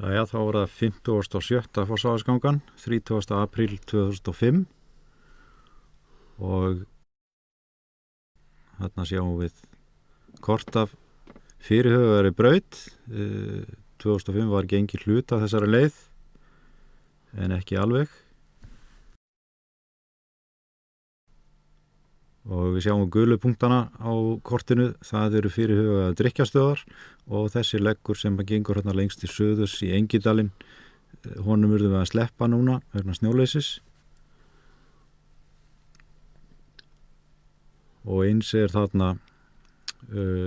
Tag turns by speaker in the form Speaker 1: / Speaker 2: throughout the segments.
Speaker 1: Jæja, þá var það 57. Fossavaðsgangan, 30. apríl 2005 og þarna sjáum við kort af fyrirhugaðri braut. 2005 var gengið hluta þessari leið en ekki alveg. Og við sjáum gulu punktana á kortinu, það eru fyrirhugaðar drykkjastöðvar og þessi leggur sem gengur hérna lengst til suðurs í Engidalinn, honum urðum við að sleppa núna vegna snjóleysis. Og eins þarna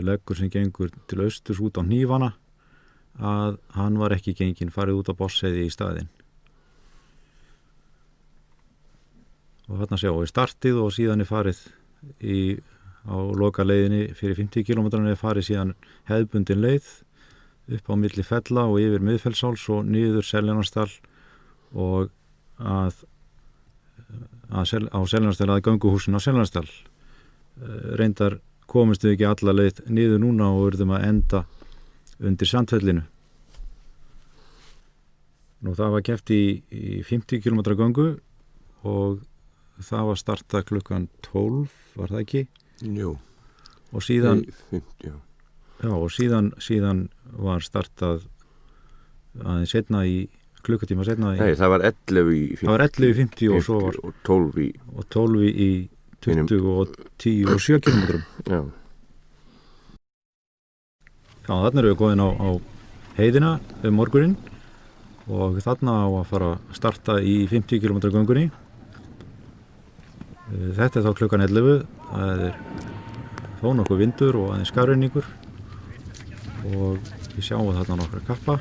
Speaker 1: leggur sem gengur til austurs út á Hnífana, að hann var ekki genginn, farið út á Botnsheiði í staðinn. Og þarna sjáum við startið og síðan farið á loka leiðinni fyrir 50 km farið síðan hefðbundin leið upp á milli fella og yfir Miðfellsháls og niður Seljalandsdal og á Seljalandsdal að gönguhúsinu á Seljalandsdal. Reyndar komumst við ekki alla leið niður núna og urðum að enda undir Sandfellinu. Nú það var keppt í 50 km göngu og það var starta klukkan 12, var það ekki?
Speaker 2: Jú.
Speaker 1: Og síðan
Speaker 2: 50, já.
Speaker 1: Já, og síðan var startað aðeins seinna í klukkutíma seinna.
Speaker 2: Nei, það var 11 í 50. Það
Speaker 1: var 11 í 50 og svo var
Speaker 2: og 12
Speaker 1: í 20 og 10 og 7 km.
Speaker 2: Já.
Speaker 1: Já, þarna erum við góðin á heiðina morguninn og þarna á að fara að starta í 50 km göngunni. Þetta þá klukkan 11, það þó nokkuð vindur og aðeins skafrenningur og við sjáum þarna nokkra kappa.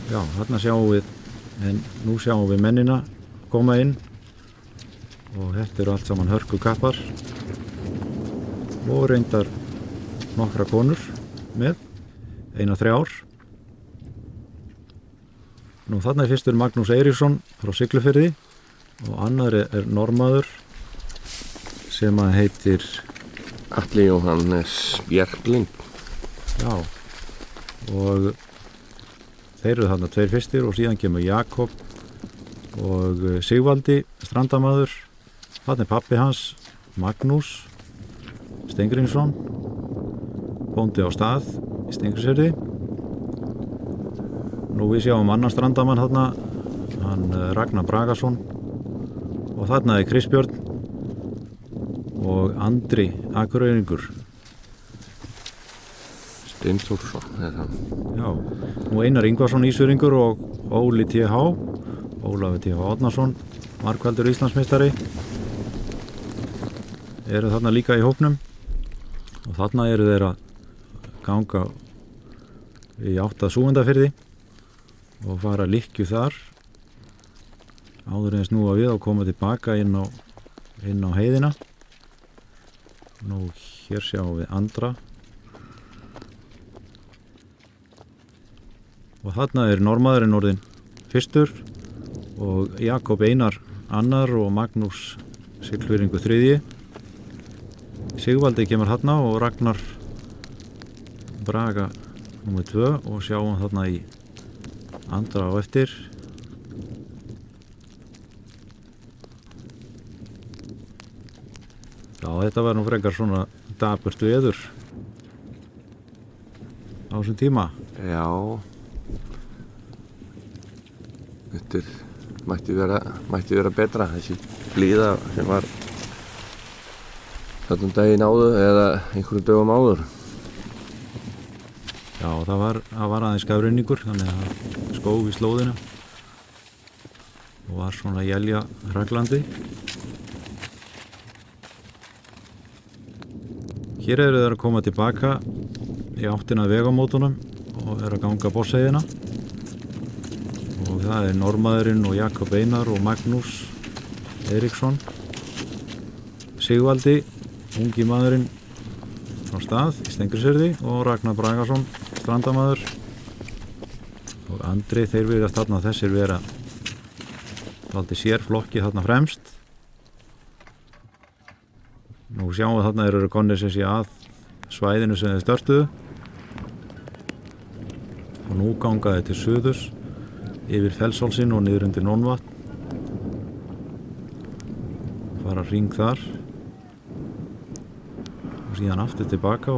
Speaker 1: Já, þarna sjáum við, en nú sjáum við mennina koma inn og þetta eru allt saman hörku kappar og reyndar nokkra konur með, 1-3. Nú þarna fyrstur Magnús Eiríksson frá Siglufirði og annar normaður sem að heitir
Speaker 2: Atli Jóhannes Bjerklind.
Speaker 1: Já, og þeir eru þarna 2 fyrstir og síðan kemur Jakob og Sigvaldi, strandamaður. Þarna pappi hans, Magnús Steingrímsson, bóndi á stað í Steingrímsfirði. Nú við sjáum annan strandamann þarna, hann Ragnar Bragason. Og þarna Kristbjörn og Andri Akureyringur.
Speaker 2: Steinsórsson hann.
Speaker 1: Já, og Einar Ingvarsson Ísfirðingur og Óli T.H. Ólafur T.H. Árnason, margfaldur Íslandsmeistari, eru þarna líka í hópnum og þarna eru þeir að ganga í átt að Súgandafirði og fara lykkju þar áður en snúa við og koma tilbaka inn á heiðina. Nú hér sjáum við Andra og þarna normaðurinn orðinn fyrstur og Jakob Einar annar og Magnús Siglfirðingur 3. Sigvaldi kemur þarna og Ragnar Braga nr. 2 og sjáum þarna í Andra á eftir. Já, þetta var nú frekar svona dapurt veður á þessum tíma.
Speaker 2: Já. Þetta mætti vera betra, þessi blíða sem var þarna daginn áður eða einhverjum dögum áður.
Speaker 1: Já, það var aðeins skafrenningur, þannig að það skóf í slóðina og var svona élja hraklandi. Hér eru þeir að koma tilbaka í áttina að vegamótunum og eru að ganga Botnsheiðina og það normaðurinn og Jakob Einar og Magnús Eiríksson, Sigvaldi, ungi maðurinn frá stað í Steingrímsfirði og Ragnar Bragason, strandamaður og Andri, þeir virðast þarna þessir vera dálítið sérflokki þarna fremst. Nú sjáum við þarna eru konir sem sé að svæðinu sem þeir störtuðu og nú ganga þeir til suðurs yfir Fellshálsinn og niður undir Nónvatn, fara hring þar og síðan aftur tilbaka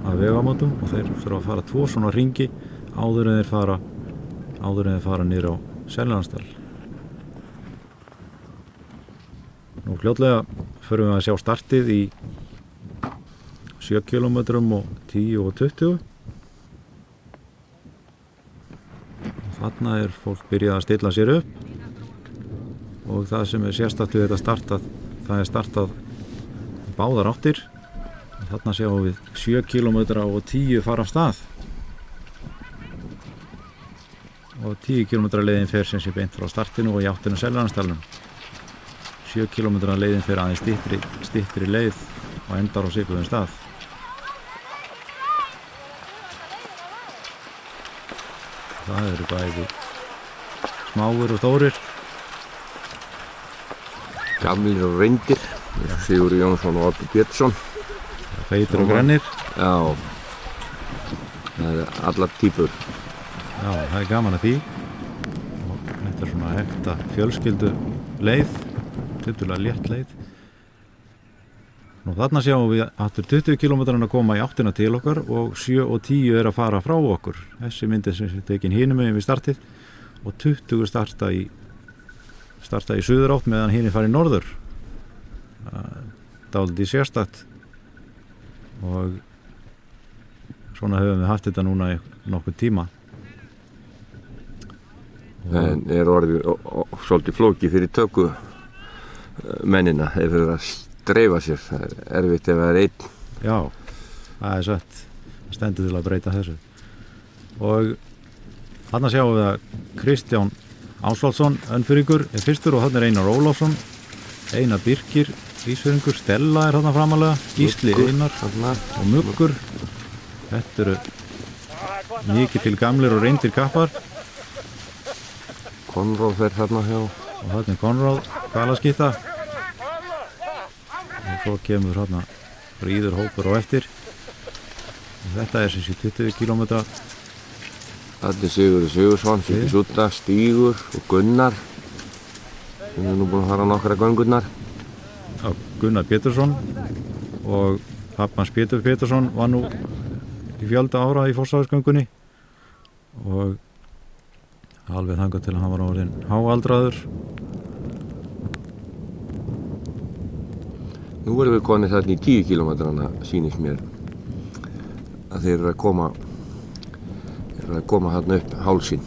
Speaker 1: að vegamótum og þeir þurfa að fara 2 svona hringi áður en þeir fara niður á Seljalandsdal. Nú fljótlega förum við að sjá startið í 7 km og 10 og 20. Þarna fólk byrjað að stilla sér upp og það sem sérstakt við þetta það startað báðar áttir. Þarna sjáum við 7 km og 10 fara af stað og 10 km leiðin fer sem sé beint frá startinu og í áttinu Seljalandsdalnum. 7 km leiðin fer aðeins styttri leið og endar á svipuðum stað. Það eru bæði smáir og stórir.
Speaker 2: Gamlir og reyndir. Sigurður Jónsson og Oddur Pétursson.
Speaker 1: Feitir og grannir.
Speaker 2: Já. Það eru allar típur.
Speaker 1: Já, það er gaman að því. Og þetta er svona ekta fjölskyldu leið. Tiltölulega létt leið. Nú þarna sjáum við aftur 20 km að koma í áttina til okkar og 7 og 10 er að fara frá okkur. Þessi myndið sem er tekin hinum megin við startið og 20 starta í suðurátt meðan hinir fara í norður. Dálítið sérstakt og svona höfum við haft þetta núna í nokkuð tíma.
Speaker 2: En orðið svolítið flókið fyrir töku mennina. Þeir fyrir að dreifa sér. Það er erfitt ef það er einn.
Speaker 1: Já, það er satt. Það stendur til að breyta þessu. Og þarna sjáum við að Kristján Ásvaldsson, Önfirðingur, er fyrstur og þarna er Einar Ólafsson, Einar Birkir, Ísfirðingur, Stella er þarna framalega, Gísli Einar og Muggur. Þetta eru mikið til gamlir og reyndir kappar.
Speaker 2: Konráð fer þarna hjá.
Speaker 1: Og þarna er Konráð, hvalaskipta. Og svo kemur þarna fríður hópur á eftir. Og þetta er sem sé 20 km.
Speaker 2: Þetta er Sigurður Sigurðsson, Siggi Súta, Stígur og Gunnar. Við erum nú búin að fara nokkra göngurnar.
Speaker 1: Já, Gunnar Pétursson og pappans Pétur Pétursson var nú í fjölda ára í Fossvogsgöngunni og alveg þangað til að hann var orðinn háaldraður.
Speaker 2: Nú erum við konið þarna í 10 km sýnist mér að þeir eru að koma þarna upp hálsinn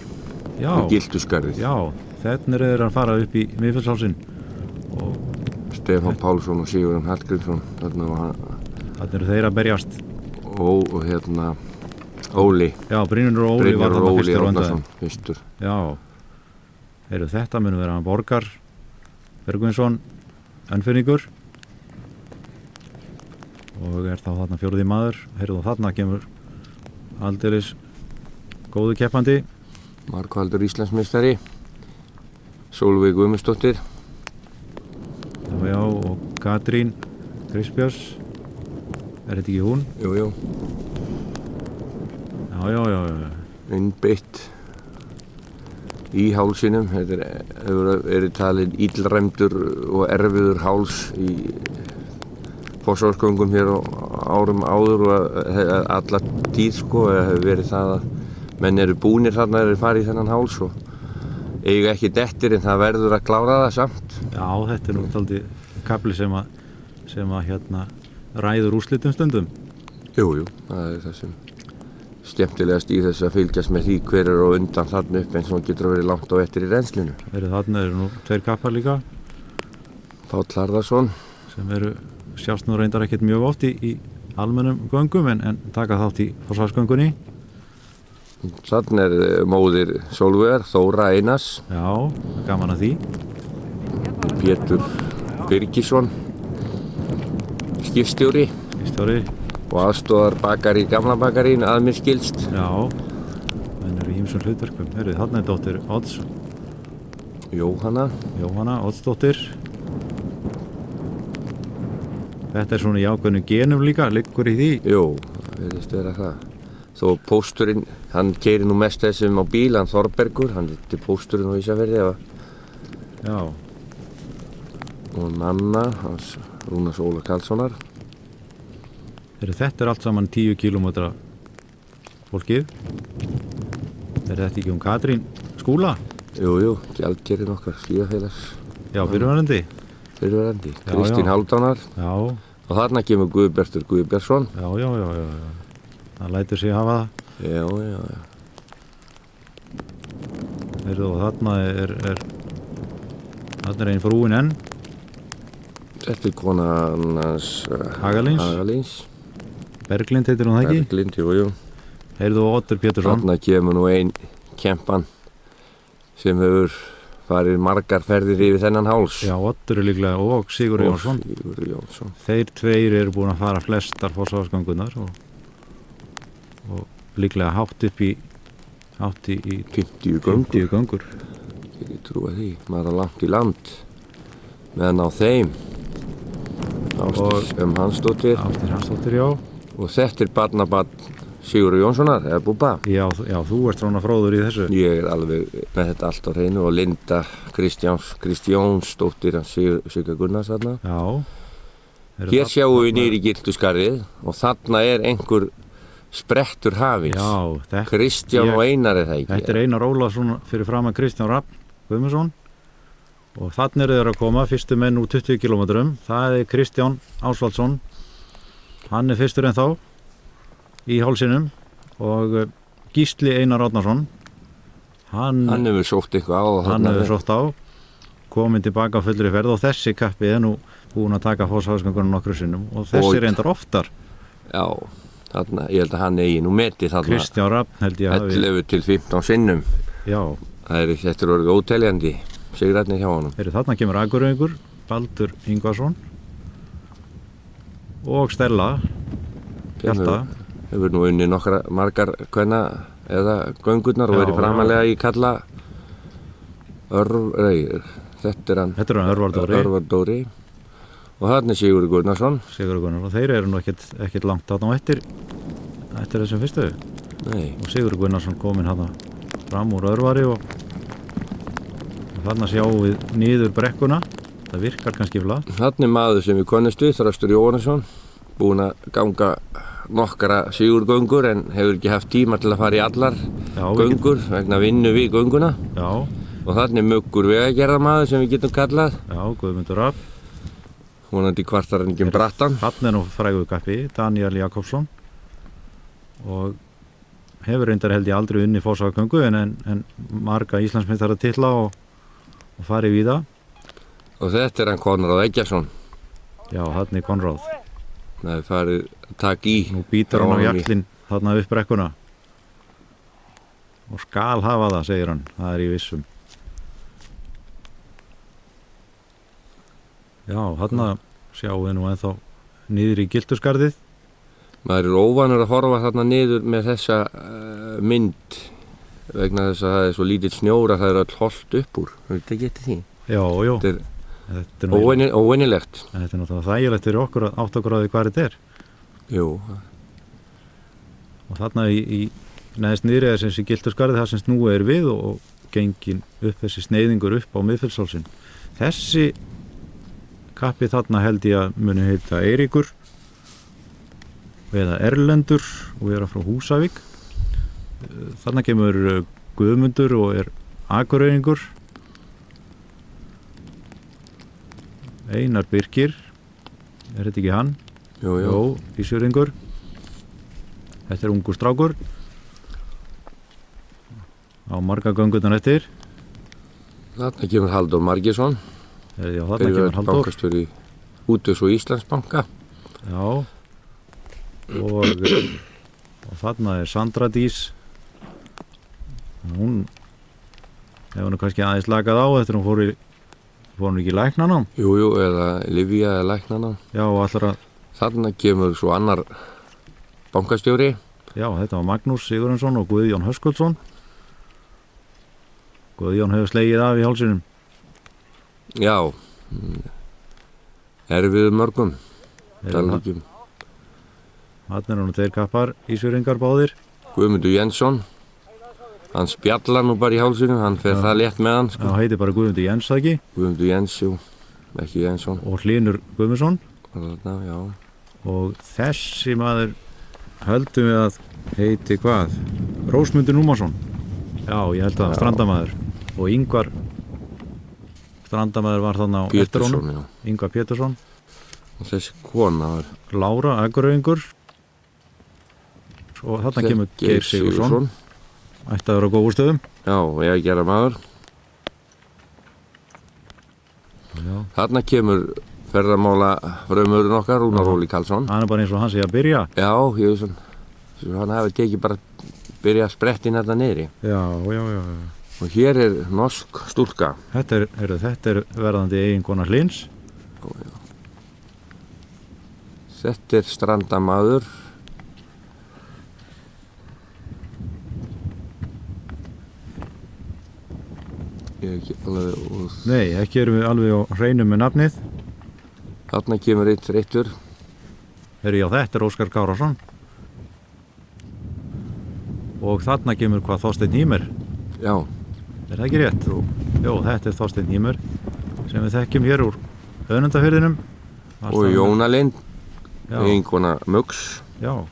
Speaker 2: í Giltusgarðið.
Speaker 1: Já, þarna eru þeir að fara upp í Miðfellshálsinn og
Speaker 2: Stefán Pálsson og Sigurðan Hallgrímsson þarna
Speaker 1: eru þeir að berjast
Speaker 2: og Óli.
Speaker 1: Já, Brynjólfur og Óli var þarna fyrstur á undan.
Speaker 2: Fyrstur.
Speaker 1: Já, þetta mun vera Borgar Bergvinsson, Önfirðingur og er þá þarna 4. maður. Þarna kemur aldeilis góðu keppandi.
Speaker 2: Margvaldur Íslandsmeistari, Sólveig Guðmundsdóttir.
Speaker 1: Já, og Katrín Kristbjörns. Er þetta ekki hún?
Speaker 2: Jú.
Speaker 1: Já.
Speaker 2: Innbeitt í hálsinum. Þetta er talin illræmdur og erfiður háls í Fossvogsgöngum hér á árum áður og alla tíð hefur verið það að menn eru búnir þarna þegar þeir fara í þennan háls og eiga ekki dettir en það verður að klára það samt.
Speaker 1: Já, þetta er nú dálítið kafli sem að ræður úrslitum stundum.
Speaker 2: Jú, það er það sem skemmtilegast í þess að fylgjast með því hver er á undan þarna upp eins og hann getur að vera langt á eftir í renslinu.
Speaker 1: Þarna eru nú 2 kappar líka. Páll
Speaker 2: Harðarson.
Speaker 1: Sem sjást nú reyndar ekkert mjög oft í almennum göngum en taka þátt í Fossvogsgöngunni.
Speaker 2: Þarna er móðir Sólveigar, Þóra Einars.
Speaker 1: Já, gaman að því.
Speaker 2: Pétur Birgisson, skipstjóri. Og aðstoðar bakari í gamla bakarín að mér skilst.
Speaker 1: Já, menn eru í ýmsum hlutverkum. Þarna er dóttir Odds.
Speaker 2: Jóhanna
Speaker 1: Oddsdóttir. Þetta er svona í ákveðnum genum líka, liggur í því.
Speaker 2: Jú, það virðist vera það. þó pósturinn, hann keyrir nú mest þessum á bíl, hann Þorbergur, hann er pósturinn á Ísafirði
Speaker 1: Já,
Speaker 2: og Nanna, hans Rúnars Óla Karlssonar.
Speaker 1: þetta er allt saman 10 kílómetra fólkið. Þetta ekki Katrín Skúla?
Speaker 2: Jú, gjaldkerinn okkar, skíðafélags.
Speaker 1: Já, fyrirverandi.
Speaker 2: Kristín Hálfdánar.
Speaker 1: Já.
Speaker 2: Og þarna kemur Guðbjartur Guðbjartsson.
Speaker 1: Já. Það lætur sig hafa það.
Speaker 2: Já.
Speaker 1: Og þarna er einn frúin enn.
Speaker 2: Þetta er konan hans
Speaker 1: Hagalíns. Berglind heitir hún það ekki?
Speaker 2: Berglind, jú.
Speaker 1: Heyrðu Oddur Pétursson.
Speaker 2: Þarna kemur nú ein kempan sem hefur farið margar ferðir yfir þennan háls.
Speaker 1: Já, Oddur er líklega og Sigurður Jónsson. Þeir tveir eru búin að fara flestar Fossvogsgöngunar og líklega hátt í
Speaker 2: 50
Speaker 1: göngur.
Speaker 2: Ég trúi því, maður er langt í land meðan á þeim Ásdís Hansdóttir,
Speaker 1: já.
Speaker 2: Og þetta er barnabarn Sigurður Jónssonar, eða Búbba.
Speaker 1: Já, þú ert svona fróður í þessu.
Speaker 2: Ég er alveg með þetta allt á hreinu og Linda Kristjánsdóttir Sigga Gunnars þarna.
Speaker 1: Já.
Speaker 2: Hér sjáum við niður í Gyltuskarðið og þarna er einhver sprettur hafins.
Speaker 1: Já,
Speaker 2: Kristján og Einar er það ekki.
Speaker 1: Þetta er Einar Ólafsson fyrir framan Kristján Rapp Guðmundsson og þarna eru þeir að koma, fyrstu menn úr 20 kilometrum. Það er Kristján Ásvaldsson, hann er fyrstur en þá í hálsinum og Gísli Einar Árnason hann
Speaker 2: hefur sótt eitthvað
Speaker 1: á komin tilbaka á fullri ferð og þessi kappi er nú búin að taka Fossvogsgöngunum nokkru sinnum og þessi reyndar oftar.
Speaker 2: Já, þarna, ég held að hann eigi nú meti þarna
Speaker 1: Kristján Rapp held ég
Speaker 2: 11 til 15 sinnum.
Speaker 1: Já.
Speaker 2: Þetta er orðið óteljandi sigrarnir hjá honum.
Speaker 1: Þarna kemur Akureyringur, Baldur Ingvarsson og Stella Hjalta.
Speaker 2: Hefur nú unnið margar kvenna eða göngurnar og verið framalega í kalla þetta er hann Örvar Dóri og þarna er Sigurður Gunnarsson
Speaker 1: og þeir eru nú ekkert langt þarna á eftir þessum fyrstu.
Speaker 2: Nei.
Speaker 1: Og Sigurður Gunnarsson kominn þarna fram úr Örvari og þarna sjáum við niður brekkuna. Það virkar kannski flott.
Speaker 2: Þarna er maður sem við konnumst við, Þröstur Jóhannesson, búinn að ganga nokkra sigurgöngur en hefur ekki haft tíma til að fara í allar göngur vegna vinnu við gönguna.
Speaker 1: Já.
Speaker 2: Og þarna er Muggur vegagerðarmaður sem við getum kallað.
Speaker 1: Já, Guðmundur Rapp.
Speaker 2: Vonandi kvartar hann ekki brattan.
Speaker 1: Þarna er nú frægur kappi, Daniel Jakobsson og hefur reyndar held ég aldrei unni Fossvogsgöngu en marga Íslandsmeistaratitla og farið víða.
Speaker 2: Og þetta er hann Konráð Eggjason.
Speaker 1: Já, þarna er Konráð.
Speaker 2: Það er farið að taka í.
Speaker 1: Nú býtur hann á jaklinn þarna upp brekkuna. Og skal hafa það, segir hann. Það er í vissum. Já, þarna sjáum við nú ennþá niður í Gyltuskarðið.
Speaker 2: Maður er óvanur að horfa þarna niður með þessa mynd vegna þess að það er svo lítill snjór að það er öll holt upp úr. Þetta getið því.
Speaker 1: Já.
Speaker 2: Þetta er óvenjulegt.
Speaker 1: Þetta er náttúrulega þægilegt fyrir okkur að átta okkur á því hvað þetta er.
Speaker 2: Jú.
Speaker 1: Og þarna í neðst niðri er sem sé Gyltuskarðið það sem snúið er við og gengin upp þessi sneiðingur upp á Miðfellshálsinn. Þessi kappi þarna held ég að muni heita Eiríkur eða Erlendur og vera frá Húsavík. Þarna kemur Guðmundur og er Akureyringur. Einar Birkir, er þetta ekki hann? Jó, Ísfjörðingur. Þetta er ungur strákur. Á marga göngurnar eftir.
Speaker 2: Þarna kemur Halldór Margeirsson.
Speaker 1: Já, þarna kemur Halldór.
Speaker 2: Bankastjóri Útvegs- og Íslandsbanka.
Speaker 1: Já. Og þarna er Sandra Dís. Hún hefur nú kannski aðeins lagað á eftir hún fór hún ekki í læknanám?
Speaker 2: Jú, eða lyfja eða læknanám.
Speaker 1: Já, og allra.
Speaker 2: Þarna kemur svo annar bankastjóri.
Speaker 1: Já, þetta var Magnús Sigurðsson og Guðjón Höskuldsson. Guðjón hefur slegið af í hálsinum.
Speaker 2: Já, erfiðu mörgum.
Speaker 1: Þarna eru nú tveir kappar, Ísfjörðingar báðir.
Speaker 2: Guðmundur Jensson. Hann spjallar nú bara í hálsinu, hann fer það létt með hann, sko.
Speaker 1: Já, heitir bara Guðmundur Jens, það ekki?
Speaker 2: Guðmundur Jens, jú, ekki Jensson.
Speaker 1: Og Hlynur Guðmundsson.
Speaker 2: Þarna, já.
Speaker 1: Og þessi maður höldum við að heiti hvað? Rósmundur Númansson. Já, ég held að strandamaður. Og Ingvar strandamaður var þannig á eftir honum.
Speaker 2: Já.
Speaker 1: Ingvar Pétursson.
Speaker 2: Og þessi kona var
Speaker 1: Lára Akureyringur. Og þarna kemur Geir Sigurðsson. Ætti að vera á góðu stöðum.
Speaker 2: Já, ég gera maður.
Speaker 1: Já.
Speaker 2: Þarna kemur ferðamála frömmurinn okkar, Rúnar Óli Karlsson.
Speaker 1: Hann er bara eins og hann sé að byrja.
Speaker 2: Já, ég veist svona, hann hafi tekið bara byrja að sprettin þetta niðri.
Speaker 1: Já.
Speaker 2: Og hér er norsk stúlka.
Speaker 1: Þetta er verðandi eiginkona Hlyns.
Speaker 2: Já. Þetta er strandamaður. Ég ekki alveg úr...
Speaker 1: Nei, ekki erum við alveg á hreinu með nafnið.
Speaker 2: Þarna kemur eitt þreyttur.
Speaker 1: Já, þetta er Óskar Kárásson. Og þarna kemur hvað Þorsteinn Hýmer.
Speaker 2: Já.
Speaker 1: Er það ekki rétt? Jó, þetta er Þorsteinn Hýmer sem við þekkjum hér úr Önundarfirðinum.
Speaker 2: Og Jóna Lind, eiginkona Muggs.
Speaker 1: Já,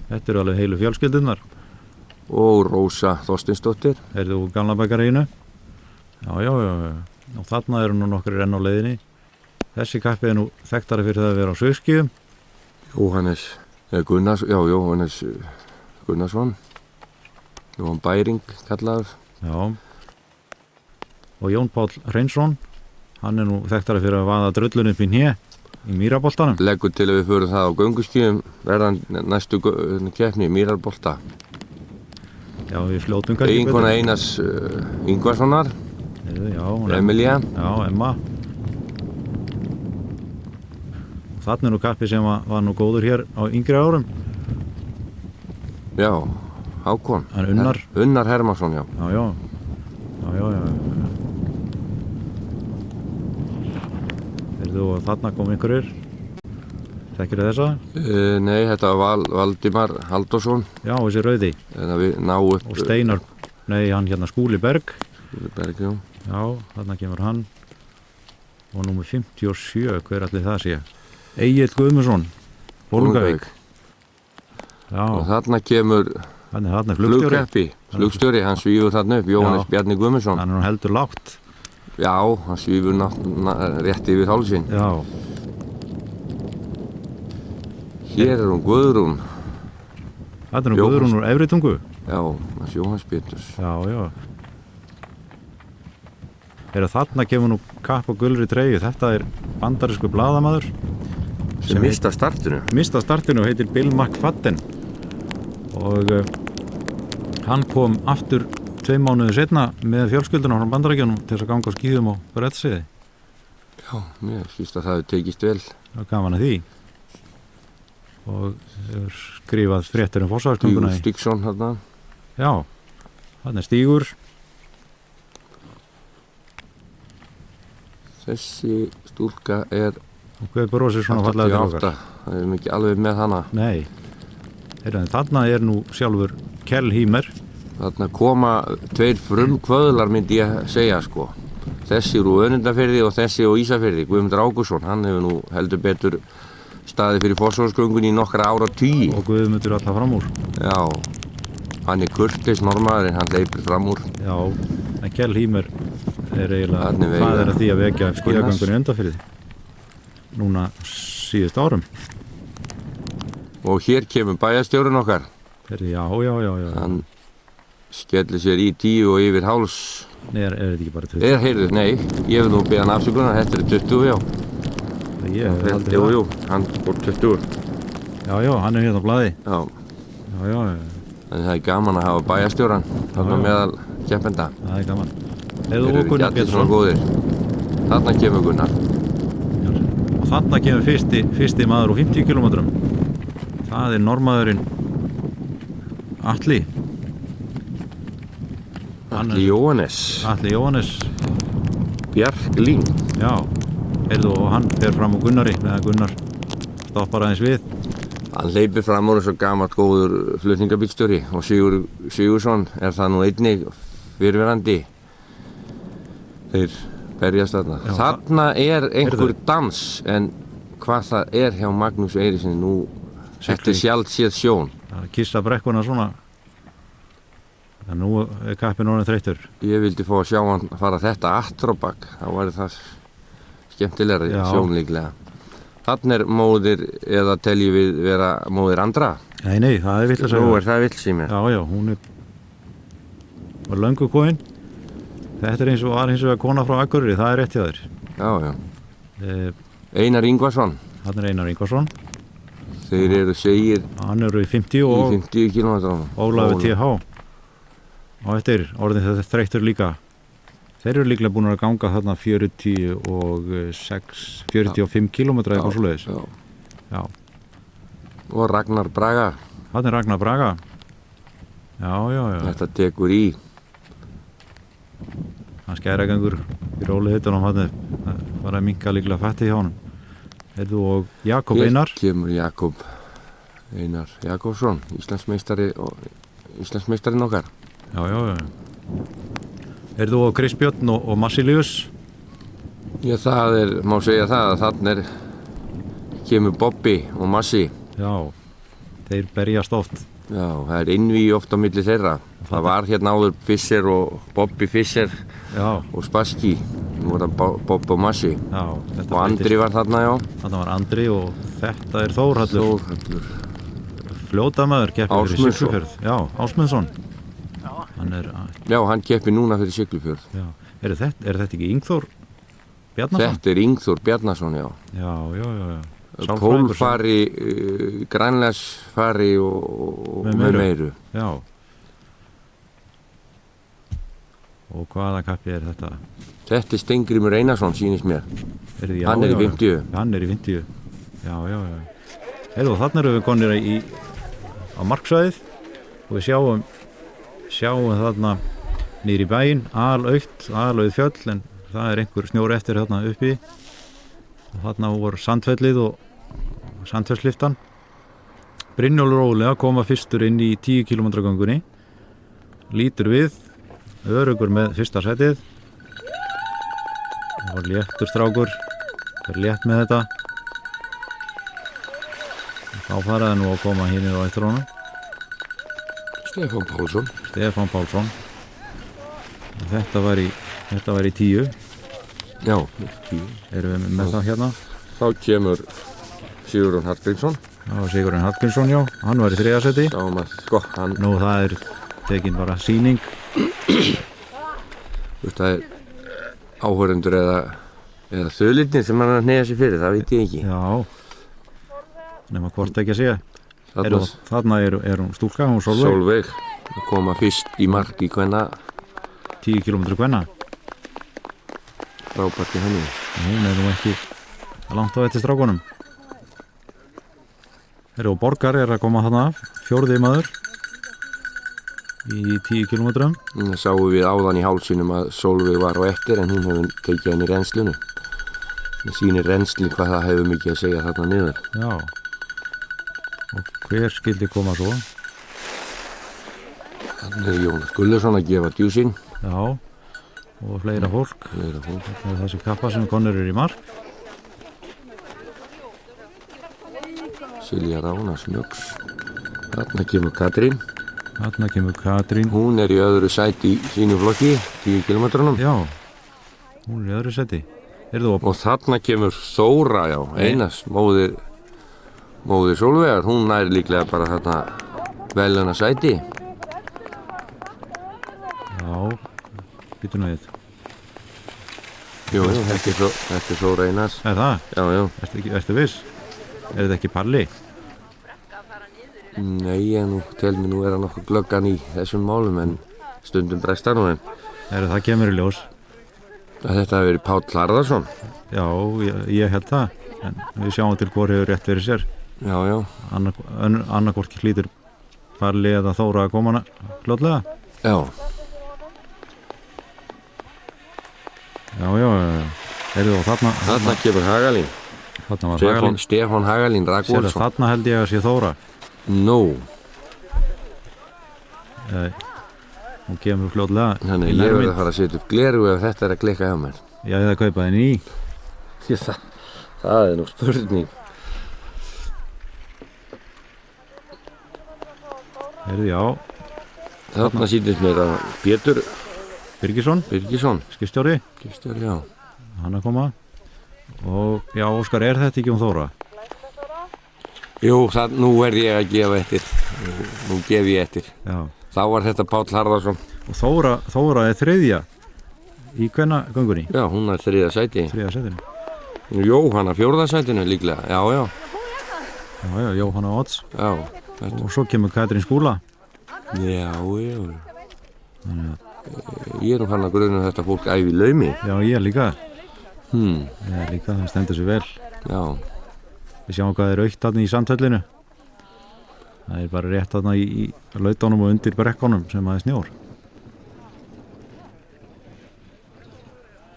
Speaker 1: þetta eru alveg heilu fjölskyldunar.
Speaker 2: Og Rósa Þorsteinsdóttir.
Speaker 1: Eru þú gamla bakaríinu? Já. Og þarna eru nú nokkur enn á leiðinni. Þessi kappi er nú þekktari fyrir það að vera á Sauðskíðum.
Speaker 2: Jóhannes Gunnarsson. Jón Bæring kallaður.
Speaker 1: Já. Og Jón Páll Hreinsson. Hann er nú þekktari fyrir að vaða drullun upp í hné í Mýraboltanum.
Speaker 2: Leggur til að við förum það á gönguskíðum verðan næstu keppni í Mýrabolta.
Speaker 1: Já, við fljótum kannski.
Speaker 2: Eiginkona Einars Ingvarssonar.
Speaker 1: Já,
Speaker 2: Emilía.
Speaker 1: Já, Emma. Þarna er nú kappi sem var nú góður hér á yngri árum.
Speaker 2: Já, Hákon.
Speaker 1: Unnar.
Speaker 2: Unnar Hermansson, já.
Speaker 1: Já. Heyrðu, og þarna kom einhverjir. Þekkirðu þessa?
Speaker 2: Nei, þetta var Valdimar Halldórsson.
Speaker 1: Já, þessi rauði.
Speaker 2: Þegar við ná upp...
Speaker 1: Og Steinar, hann hérna Skúli Berg.
Speaker 2: Skúli Berg, já.
Speaker 1: Já, þarna kemur hann. Og númer 57, hver allir það sé? Egill Guðmundsson, Bolungarvík. Já.
Speaker 2: Og þarna kemur flugstjóri, hann svífur þarna upp, Jóhannes Bjarni Guðmundsson.
Speaker 1: Hann er nú heldur lágt.
Speaker 2: Já, hann svífur rétt yfir hálsinn.
Speaker 1: Já.
Speaker 2: Hér er hún Guðrún.
Speaker 1: Þetta er nú Guðrún úr Efritungu.
Speaker 2: Já, hans Jóhanns Péturs.
Speaker 1: Já. Þarna kemur nú kapp á gulri treyju. Þetta er bandarísku blaðamaður.
Speaker 2: Sem mista startinu.
Speaker 1: Mista startinu og heitir Bill McFadden. Og hann kom aftur 2 mánuði setna með fjölskylduna frá Bandaríkjunum til að ganga á skíðum og Brettseiði.
Speaker 2: Já, mér skilst að það hefur tekist vel.
Speaker 1: Það var gaman að því. Og hefur skrifað fréttir Fossavagsgönguna.
Speaker 2: Stígur Stígsson þarna.
Speaker 1: Já, þarna er Stígur.
Speaker 2: Þessi stúlka er...
Speaker 1: Og hver brosir svona fallega til okkar?
Speaker 2: 88, það er mikið alveg með hana.
Speaker 1: Nei, þarna er nú sjálfur Kjell Hýmer.
Speaker 2: Þarna koma 2 frumkvöðlar myndi ég segja, sko. Þessi úr Önundarfirði og þessi úr Ísafirði, Guðmundur Ágústsson. Hann hefur nú heldur betur staðið fyrir Fossavagsgöngunni í nokkra áratugi.
Speaker 1: Og Guðmundur alltaf fram úr.
Speaker 2: Já, hann er kurteis normaður en hann hleypir fram úr.
Speaker 1: Já, en Kjell Hýmer er eiginlega faðir að því að vekja skíðagöngunni í Önundarfirði. Núna síðust árum.
Speaker 2: Og hér kemur bæjarstjórinn okkar.
Speaker 1: Já.
Speaker 2: Hann skellir sér í 10 og yfir háls.
Speaker 1: Nei, er þetta ekki bara 20?
Speaker 2: Heyrðu, nei, ég hef nú beðið hann afsökunar, þetta er 20, já.
Speaker 1: Ég hef aldrei það.
Speaker 2: Jú, hann fór 20.
Speaker 1: Já, hann er hérna á blaði.
Speaker 2: Já.
Speaker 1: Þannig
Speaker 2: það er gaman að hafa bæjarstjóran þarna meðal keppenda.
Speaker 1: Það er gaman.
Speaker 2: Þeir eru ekki allir svona góðir. Þarna kemur Gunnar.
Speaker 1: Og þarna kemur fyrsti maður á 50 km. Það er normaðurinn Atli.
Speaker 2: Atli Jóhannes.
Speaker 1: Atli Jóhannes.
Speaker 2: Bjarklín.
Speaker 1: Já. Og hann fer fram á Gunnari meðan Gunnar stoppar aðeins við.
Speaker 2: Hann hleypir fram úr eins og gamall góður flutningabílstjóri og Sigursson það nú einnig fyrirverandi. Þeir berjast þarna.
Speaker 1: Já,
Speaker 2: Þarna einhver dans, en hvað það hjá Magnús Eiríkssoni nú, þetta sjaldséð sjón.
Speaker 1: Að kissa brekkuna svona. En nú kappinn orðinn þreyttur.
Speaker 2: Ég vildi fá að sjá hann fara þetta aftur á bak, þá væri það skemmtilegri sjón líklega. Þarna móðir, eða teljum við vera móðir Andra?
Speaker 1: Nei, það vill að segja.
Speaker 2: Nú það vill sem ég.
Speaker 1: Já, hún var löngu komin. Þetta var eins og kona frá Akureyri, það rétt hjá þér.
Speaker 2: Já. Einar Ingvarsson.
Speaker 1: Þarna Einar Ingvarsson.
Speaker 2: Þeir segir...
Speaker 1: Hann í 50 og...
Speaker 2: Í 50 km.
Speaker 1: Ólafur TH. Og þetta orðin þetta þreyttur líka. Þeir eru líklega búin að ganga þarna 45 kilometra eitthvað svoleiðis. Já.
Speaker 2: Og Ragnar Braga.
Speaker 1: Þarna Ragnar Braga. Já.
Speaker 2: Þetta tekur í.
Speaker 1: Hann skæragangur í róliðhitunum þarna. Það var að minnka líklega fætti hjá honum. Og Jakob Einar.
Speaker 2: Hér kemur Jakob Einar Jakobsson, Íslandsmeistari og Íslandsmeistarinn okkar.
Speaker 1: Já. Og Chris Björn og Massilius.
Speaker 2: Já, það má segja það að þarna kemur Bobby og Massi.
Speaker 1: Já, þeir berjast oft.
Speaker 2: Já, það innvíi oft á milli þeirra. Það var hérna áður Fischer og Bobby Fischer. Já. Og Spassky. Nú var það Bob og Massi.
Speaker 1: Já.
Speaker 2: Og Andri var þarna, já.
Speaker 1: Þarna var Andri og þetta Þórhallur. Fljótamaður keppir fyrir Siglufjörð. Já, Ásmundsson. Já,
Speaker 2: hann keppir núna fyrir Siglufjörð.
Speaker 1: Já. Er þetta ekki Ingþór Bjarnason?
Speaker 2: Þetta Ingþór Bjarnason, já.
Speaker 1: Já.
Speaker 2: Pólfari, grænlandsfari og með meiru.
Speaker 1: Já. Og hvaða kappi þetta?
Speaker 2: Þetta Steingrímur Einarsson, sýnist mér. Hann í 50.
Speaker 1: Hann í 50. Já. Þarna erum við konir á marksvæðið og við sjáum þarna niður í bæinn, alauð fjöll, en það einhver snjór eftir þarna uppi. Og þarna voru sandfellið og sandfellsliftan. Brynjólfur Óli að koma fyrstur inn í 10 km göngunni. Lítur við, örugur með fyrsta sætið. Það var léttur strákur, létt með þetta. Þá faraði nú að koma hínir á eftir honum. Stefán Pálsson. Þetta var í 10.
Speaker 2: Já, 10.
Speaker 1: Erum við með það hérna?
Speaker 2: Þá kemur Sigurjón Hallgrímsson.
Speaker 1: Já, Sigurjón Hallgrímsson, já. Hann var í 3. sæti. Nú það tekin bara sýning.
Speaker 2: Það áhörendur eða þölinnir sem hann hneiða sér fyrir, það veit ég ekki.
Speaker 1: Já, nema hvort ekki að segja. Þarna er hún stúlka, hún
Speaker 2: Sólveig, að koma fyrst í mark í kvenna.
Speaker 1: 10 km kvenna.
Speaker 2: Frábært í henni.
Speaker 1: Hún nú ekki langt á eftir strákunum. Og Borgar að koma þarna, 4. maður í 10 km.
Speaker 2: Það sáum við áðan í hálsinum að Sólveig var á eftir, en hún hefur tekið henni reynslunni. Það sýnir reynslu hvað það hefur mikið að segja þarna niður.
Speaker 1: Já. Og hver skildi koma svo?
Speaker 2: Þannig Jónas Gulluðsson að gefa djúsinn.
Speaker 1: Já, og fleira fólk. Þetta þessi kappa sem konur í mark.
Speaker 2: Silja Rána Smjöks. Þarna kemur Katrín. Hún í öðru sæti í sínu flokki, 10 km.
Speaker 1: Já, hún í öðru sæti.
Speaker 2: Og þarna kemur Þóra, já, Einars, móðir Sólveigar. Hún nær líklega bara þarna veluna sæti.
Speaker 1: Já, býtu nú við.
Speaker 2: Jú, þetta er Þóra Einars.
Speaker 1: Er það?
Speaker 2: Já.
Speaker 1: Ertu viss? Er þetta ekki Palli?
Speaker 2: Nei, en tel mér nú hann nokkuð glöggan í þessum málum, en stundum bregst hann nú.
Speaker 1: Það kemur í ljós.
Speaker 2: Þetta hefur verið Páll Harðarsson.
Speaker 1: Já, ég held það, en við sjáum til hvor hefur rétt verið sér.
Speaker 2: Já.
Speaker 1: Annarkvort hlýtur Palli eða Þóra að koma fljótlega.
Speaker 2: Já.
Speaker 1: Já. Og þarna
Speaker 2: kemur Hagalín.
Speaker 1: Þarna var Hagalín.
Speaker 2: Stefán Hagalín
Speaker 1: Sérðu,
Speaker 2: Ragnarsson.
Speaker 1: þarna held ég að sé Þóra.
Speaker 2: Nú,
Speaker 1: Hún kemur fljótlega
Speaker 2: þannig
Speaker 1: í
Speaker 2: ég verði
Speaker 1: nærmynd.
Speaker 2: að fara að setja upp gleru ef þetta er að klikka hjá mér.
Speaker 1: Já, eða kaupa þenni í.
Speaker 2: Það er nú spurning.
Speaker 1: Heyrðu, já,
Speaker 2: Þarna sýnist mér að Pétur
Speaker 1: Birgisson,
Speaker 2: Birgisson,
Speaker 1: skipstjóri,
Speaker 2: skipstjóri, já.
Speaker 1: hann að koma. Og já, Óskar, er þetta ekki Þóra?
Speaker 2: Jú, nú verð ég að gefa eftir. Nú gef ég eftir.
Speaker 1: Já.
Speaker 2: Þá var þetta Páll Harðarsson.
Speaker 1: Og Þóra er þriðja í kvennagöngunni,
Speaker 2: Já, hún er 3. sæti.
Speaker 1: þriðja setinu.
Speaker 2: Jóhanna 4. sætinu líklega. Já, já.
Speaker 1: Já, Jóhanna Odds.
Speaker 2: Já, þetta.
Speaker 1: Og svo kemur Katrín Skúla.
Speaker 2: Já, já. Ég er nú hann að gruna þetta fólk æfi laumi.
Speaker 1: Já, ég líka.
Speaker 2: Hmm,
Speaker 1: Ég líka, það stendur sér vel.
Speaker 2: já.
Speaker 1: Við sjáum hvað er aukt þarna í Sandhöllinu. Það er bara rétt þarna í lautunum og undir brekkunum sem aðeins snjór.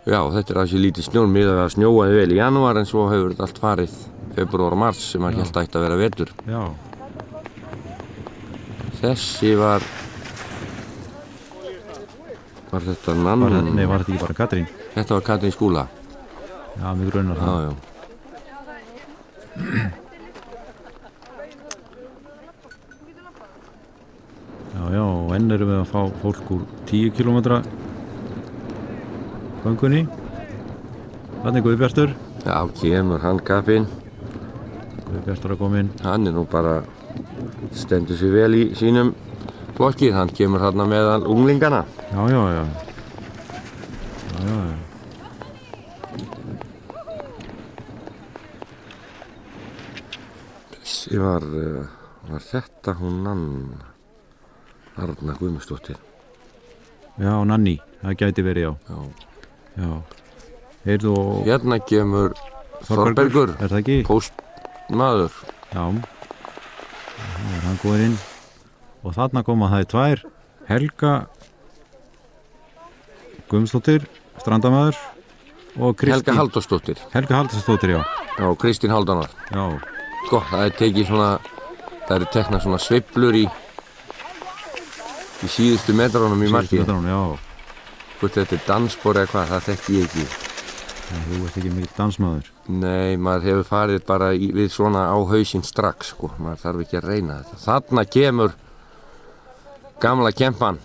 Speaker 2: Já, þetta er aðeins lítið snjón miðað við að snjóaði vel í janúar en svo hefur þetta allt farið februar og mars sem að hélt ætti að vera vetur.
Speaker 1: Já,
Speaker 2: Þessi var þetta nann?
Speaker 1: nei, var þetta ekki bara Katrín?
Speaker 2: Þetta var Katrín Skúla.
Speaker 1: Já, mig grunar
Speaker 2: Já,
Speaker 1: það.
Speaker 2: já.
Speaker 1: Já, og enn erum við að fá fólk úr 10 km göngunni. Þannig Guðbjartur.
Speaker 2: Já, kemur hann kapinn.
Speaker 1: Guðbjartur að koma inn.
Speaker 2: Hann er nú bara stendur sér vel í sínum flokki. Hann kemur hérna meðal unglingana.
Speaker 1: Já.
Speaker 2: Þessi var þetta hún nann Arna Guðmundsdóttir.
Speaker 1: Já, Nanni, það gæti verið, já. Heyrðu og
Speaker 2: Hérna kemur Þorbergur,
Speaker 1: er það ekki?
Speaker 2: póstmaður.
Speaker 1: Já. Það er hann góður inn. Og þarna koma það tvær, Helga Guðmundsdóttir, strandamaður, og
Speaker 2: Helga Halldórsdóttir.
Speaker 1: Helga Halldórsdóttir, já.
Speaker 2: Já, Kristín Halldónar.
Speaker 1: Já,
Speaker 2: Sko, það er tekið svona, það eru teknað svona sveiflur í síðustu metrunum í markið.
Speaker 1: já.
Speaker 2: Hvort þetta er dansspor eða hvað, það þekki ég ekki.
Speaker 1: Þú ert ekki mikill dansmaður.
Speaker 2: Nei, maður hefur farið bara við svona á hausinn strax, sko. Maður þarf ekki að reyna þetta. Þarna kemur gamla kempan.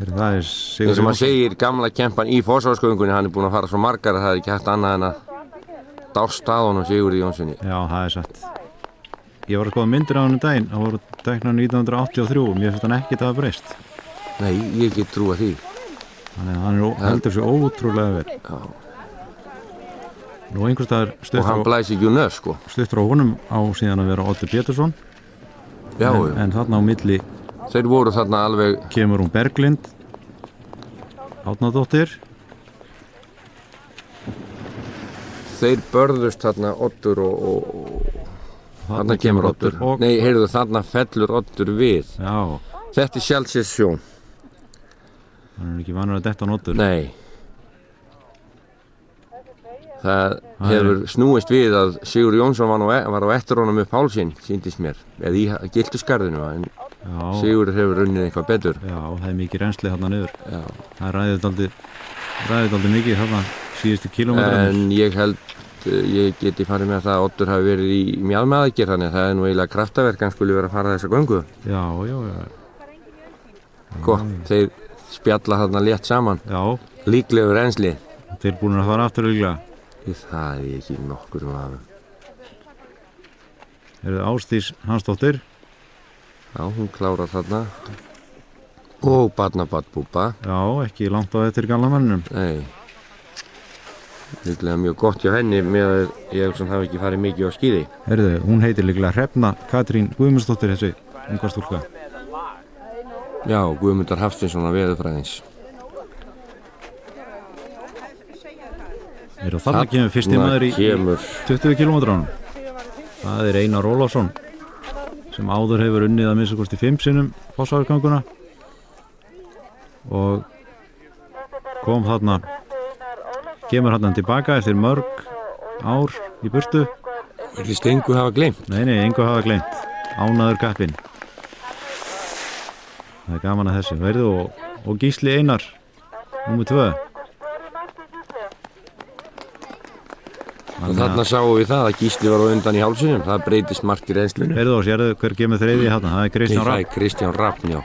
Speaker 1: Það er Sigur
Speaker 2: Eins og maður segir gamla kempan í Fossvogsgöngunni, hann er búinn að fara svo margar að það er ekki hægt annað en að dást að honum Sigurði Jónssoni.
Speaker 1: Já, það er satt. Ég var að skoða myndir á hann daginn, það voru teknar 1983, mér finnst hann ekkert að hafa breyst.
Speaker 2: Nei, ég get trúa því.
Speaker 1: Þannig að hann heldur sér ótrúlega vel.
Speaker 2: Já.
Speaker 1: Nú einhvers staðar
Speaker 2: Og hann blæs ekki úr nöð, sko.
Speaker 1: stutt frá honum á síðan að vera Oddur Pétursson.
Speaker 2: Já,
Speaker 1: En þarna á milli
Speaker 2: þeir voru þarna alveg,
Speaker 1: kemur hún Berglind Árnadóttir.
Speaker 2: þeir börðust þarna Oddur og þarna kemur Oddur.
Speaker 1: og,
Speaker 2: Nei, heyrðu, þarna fellur Oddur við.
Speaker 1: Já,
Speaker 2: Þetta er sjálfsins sjón.
Speaker 1: hann er ekki vanur að detta á Oddur.
Speaker 2: Nei. Það hefur snúist við að Sigur Jónsson var á eftir honum upp hálsinn, sýndist mér, eða í giltusgarðinu, en
Speaker 1: Já,
Speaker 2: Sigur hefur unnið eitthvað betur.
Speaker 1: já, það er mikið reynsli þarna niður.
Speaker 2: Já.
Speaker 1: Það ræðið daldið mikið þarna síðustu kílómetrarnir.
Speaker 2: En ég held, ég geti farið með það að Oddur hafi verið í mjaðmaðagerð, þannig að það er nú eiginlega kraftaverk, hann skulle vera að fara þessa göngu.
Speaker 1: Já.
Speaker 2: Gott, þeir spjalla þarna létt saman,
Speaker 1: Já,
Speaker 2: líklegur reynsli.
Speaker 1: þeir búin að fara aftur líklega.
Speaker 2: Það er ekki nokkur um aðeins.
Speaker 1: Er það Ásdís Hansdóttir?
Speaker 2: Já, hún klárar þarna. Og barnabarn Búbba.
Speaker 1: Já, ekki langt á eftir gamla mannum.
Speaker 2: Nei. Líklega mjög gott hjá henni með að ég sem hafi ekki farið mikið á skíði.
Speaker 1: Herðu, hún heitir líklega Hrefna Katrín Guðmundsdóttir þessi unga stúlka.
Speaker 2: Já, Guðmundar Hafsteinsson að veðurfræðings.
Speaker 1: Þarna kemur fyrsti maður í 20 km. Það er Einar Ólafsson sem áður hefur unnið að minnsta kosti 5 sinnum Fossvogsgönguna og kemur þarna tilbaka eftir mörg ár í burtu
Speaker 2: Virðist engu hafa gleymt.
Speaker 1: Nei, engu hafa gleymt. Ánæður kappinn. Það er gaman að þessu. Verðu og Gísli Einar, númer 2.
Speaker 2: Og þarna sáum við það að Gísli var á undan í hálsinum. Það breytist margt í reynslunum.
Speaker 1: Verðu og sérðu hver kemur þriðji þarna. Það er Kristján
Speaker 2: Það
Speaker 1: Rapp.
Speaker 2: er Kristján Rapp, já.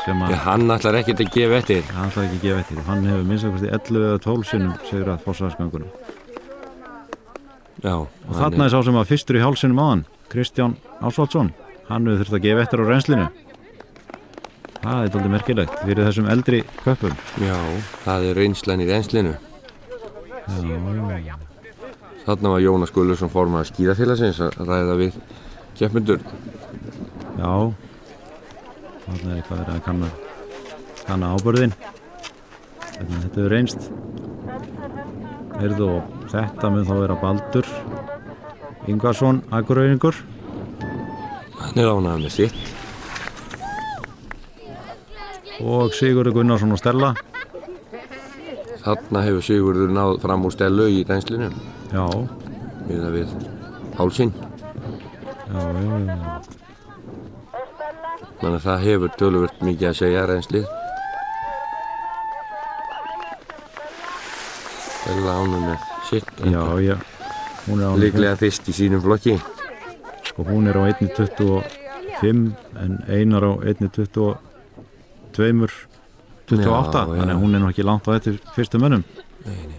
Speaker 1: Sem að,
Speaker 2: Hann ætlar ekkert að gefa eftir.
Speaker 1: hann ætlaði ekki að gefa eftir. Hann hefur minnst okkur 11 eða 12 sinnum sigrað Fossavarsgöngunum.
Speaker 2: Já.
Speaker 1: Og þarna er sá sem var fyrstur í hálsinum áðan, Kristján Ásvaldsson. Hann hefur þurft að gefa eftir á reynslinu. Það er dálítið merkilegt fyrir þessum eldri köppum.
Speaker 2: Já, það er reynslan í reynslinu.
Speaker 1: Já.
Speaker 2: Þarna var Jónas Guðlaugsson formaður skíðafélagsins að ræða við keppendur.
Speaker 1: Já. Þarna er eitthvað verið að kanna ábörðin. Þetta hefur reynst. Heyrðu, og þetta mun þá vera Baldur Ingvarsson, Akureyringur.
Speaker 2: Hann er ánægður með sitt.
Speaker 1: Og Sigurður Gunnarsson og Stella.
Speaker 2: Þarna hefur Sigurður náð fram úr Stellu í reynslinu.
Speaker 1: Já.
Speaker 2: Miðað við hálsinn.
Speaker 1: Já.
Speaker 2: Þannig að það hefur töluvert mikið að segja reynslið. Stella ánægður með sitt.
Speaker 1: Já. Hún er á
Speaker 2: Líklega fyrst í sínum flokki.
Speaker 1: Sko hún er á 1.25 en Einar á 1.28.
Speaker 2: Já.
Speaker 1: Þannig að hún er nú ekki langt á eftir fyrstu mönnum.
Speaker 2: Nei.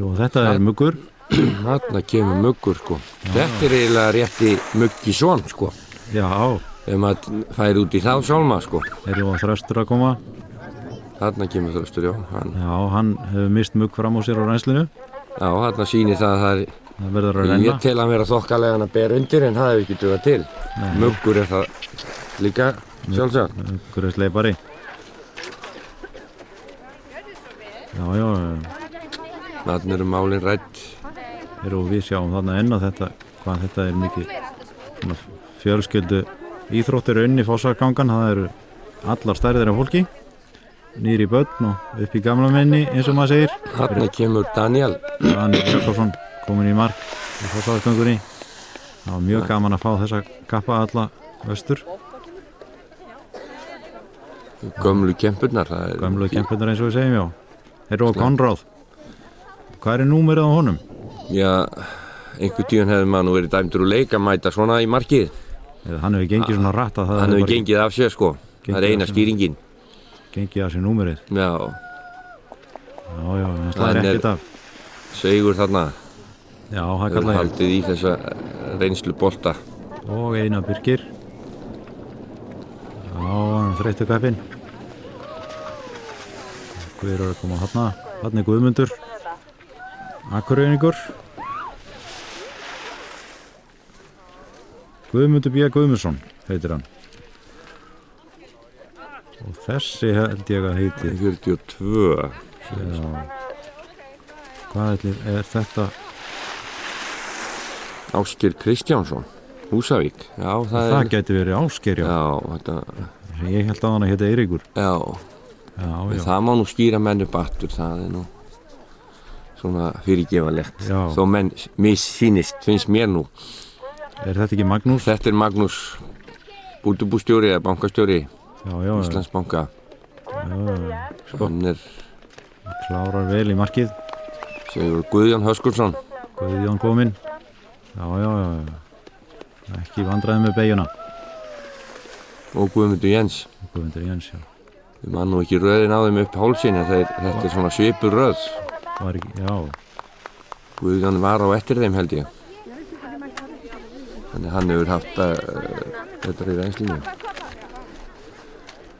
Speaker 1: Og þetta er Muggur.
Speaker 2: Þarna kemur Muggur, sko. Þetta er eiginlega rétti Muggi son, sko.
Speaker 1: Já.
Speaker 2: Ef maður fær út í þá sálma, sko.
Speaker 1: Eru á Þröstur að koma.
Speaker 2: Þarna kemur Þröstur, já.
Speaker 1: Hann hefur mist Mugg fram á sér á reynslinu.
Speaker 2: Já, þarna sýnir það að
Speaker 1: Það verður að renna.
Speaker 2: ég tel að vera þokkalegan að bera undir en það hefur ekki dugað til.
Speaker 1: Nei.
Speaker 2: Muggur er það líka sjálfsagt.
Speaker 1: Muggur er sleipari. Já.
Speaker 2: Þarna eru málin rædd.
Speaker 1: Og við sjáum þarna enn að hvað þetta er mikið svona fjölskyldu íþróttir unni Fossargangan. Það eru allar stærðir af fólki. Nýri börn og upp í gamla menni eins og maður segir.
Speaker 2: Þarna kemur Daniel.
Speaker 1: Daniel Jakobsson komin í mark í Fossavarsgöngunni. Það var mjög gaman að fá þessa kappa alla vestur.
Speaker 2: Gömlu kempurnar.
Speaker 1: Gömlu kempurnar eins og við segjum, já. Þeir eru á Konráð. Hvað er númerið á honum?
Speaker 2: Já, einhver tíðan hefði maður nú verið dæmdur úr leik að mæta svona í markið.
Speaker 1: Hann hefur gengið svona rætt að það
Speaker 2: Hann hefur gengið af sér, sko. Það er eina skýringin.
Speaker 1: Gengið af sér númerið.
Speaker 2: Já.
Speaker 1: Já, hann slæðir ekkert af.
Speaker 2: Sigur þarna.
Speaker 1: Já, það
Speaker 2: Það er
Speaker 1: kallaði.
Speaker 2: haldið í þessa reynslu bolta.
Speaker 1: Og Einar Birgir. Já, hann þreyttu kappinn. Hver er að koma þarna? Þarna er Guðmundur. Akureyringur. Guðmundur B. Guðmundsson heitir hann. Og þessi held ég að heiti.
Speaker 2: 42.
Speaker 1: Já. Hvað er þetta?
Speaker 2: Ásgeir Kristjánsson, Húsavík. Já,
Speaker 1: Það gæti verið Ásgeir, já.
Speaker 2: Já, þetta...
Speaker 1: Ég held að hann að heita Eiríkur.
Speaker 2: Já.
Speaker 1: Já.
Speaker 2: Það má nú skýra menn upp aftur, það er nú svona fyrirgefanlegt.
Speaker 1: Já.
Speaker 2: Þó menn missýnist, finnst mér nú.
Speaker 1: Er þetta ekki Magnús?
Speaker 2: Þetta er Magnús, útibússtjóri eða bankastjóri
Speaker 1: Já.
Speaker 2: Íslandsbanka.
Speaker 1: Já.
Speaker 2: Hann er,
Speaker 1: Klárar vel í markið.
Speaker 2: segur Guðjón Höskuldsson.
Speaker 1: Guðjón kominn. Já. Ekki vandræði með beyjuna.
Speaker 2: Og Guðmundur Jens.
Speaker 1: Guðmundur Jens, já.
Speaker 2: Við mann nú ekki röðin á þeim upp hálsin, en þetta er svona svipur röð.
Speaker 1: Var ekki, já.
Speaker 2: Guðjón var á eftir þeim, held ég. Þannig hann hefur haft þetta í reynslinu.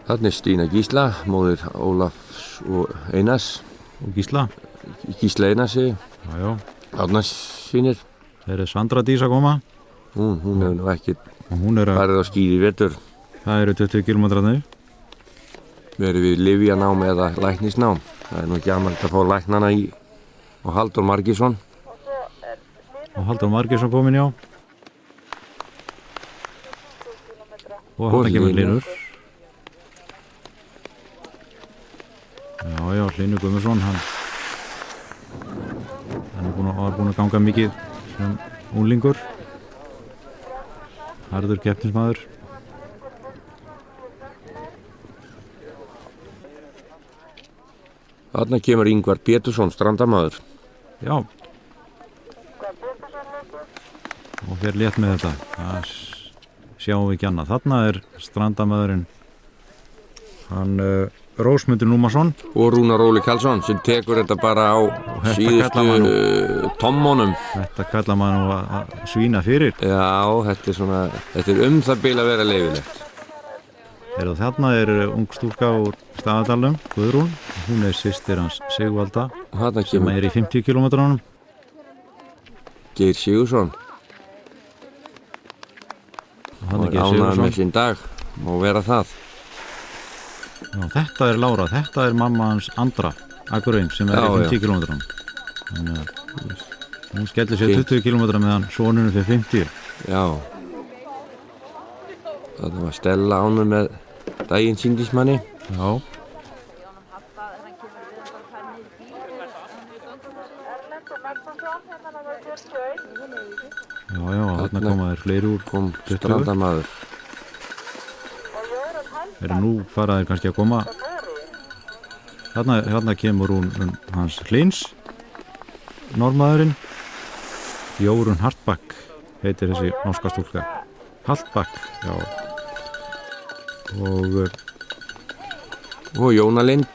Speaker 2: Þannig er Stína Gísla, móðir Ólafs og Einars.
Speaker 1: Og Gísla.
Speaker 2: Gísla Einarsi.
Speaker 1: Já.
Speaker 2: Árnars sínir.
Speaker 1: Þeir eru Sandra Dís að koma.
Speaker 2: Hún hefur nú ekki
Speaker 1: Og hún er að,
Speaker 2: farið á skíði í vetur.
Speaker 1: það eru 20 kilometrarnir.
Speaker 2: Verið við lyfjanám eða læknisnám. Það er nú gaman að fá læknana í og Halldór Margísson.
Speaker 1: Og Halldór Margeirsson kominn, já. Og hann kemur Hlynur. Já, Hlynur Guðmundsson, hann var búinn að ganga mikið sem unglingur, harður keppnismaður.
Speaker 2: Þarna kemur Ingvar Pétursson, strandamaður.
Speaker 1: Já. Og fer létt með þetta. Það sjáum við ekki annað. Þarna strandamaðurinn, hann Rósmundur Númason.
Speaker 2: Og Rúnar Óli Karlsson sem tekur þetta bara á síðustu tommunum.
Speaker 1: Þetta kallar maður nú að svína fyrir.
Speaker 2: Já, þetta það bil að vera leyfilegt.
Speaker 1: Þarna ung stúlka úr Staðardalnum, Guðrún. Hún systir hans Sigvalda sem í 50 km.
Speaker 2: Geir Sigursson. Hann ánægður með sinn dag, má vera það.
Speaker 1: Já, þetta Lára, þetta mamma hans Andra Akureying sem í 50 km. Þannig að hún skellir sér 20 km meðan sonurinn fyrir 50.
Speaker 2: Já. Það var Stella ánægð með daginn síndismanni.
Speaker 1: Já. Já, þarna koma fleiri úr.
Speaker 2: Kom strandamaður.
Speaker 1: Nú fara þeir kannski að koma. Þarna kemur hún hans Hlins, normaðurinn. Jórunn Hartbakk heitir þessi norska stúlka. Hartbakk, já. Og
Speaker 2: Jóna Lind.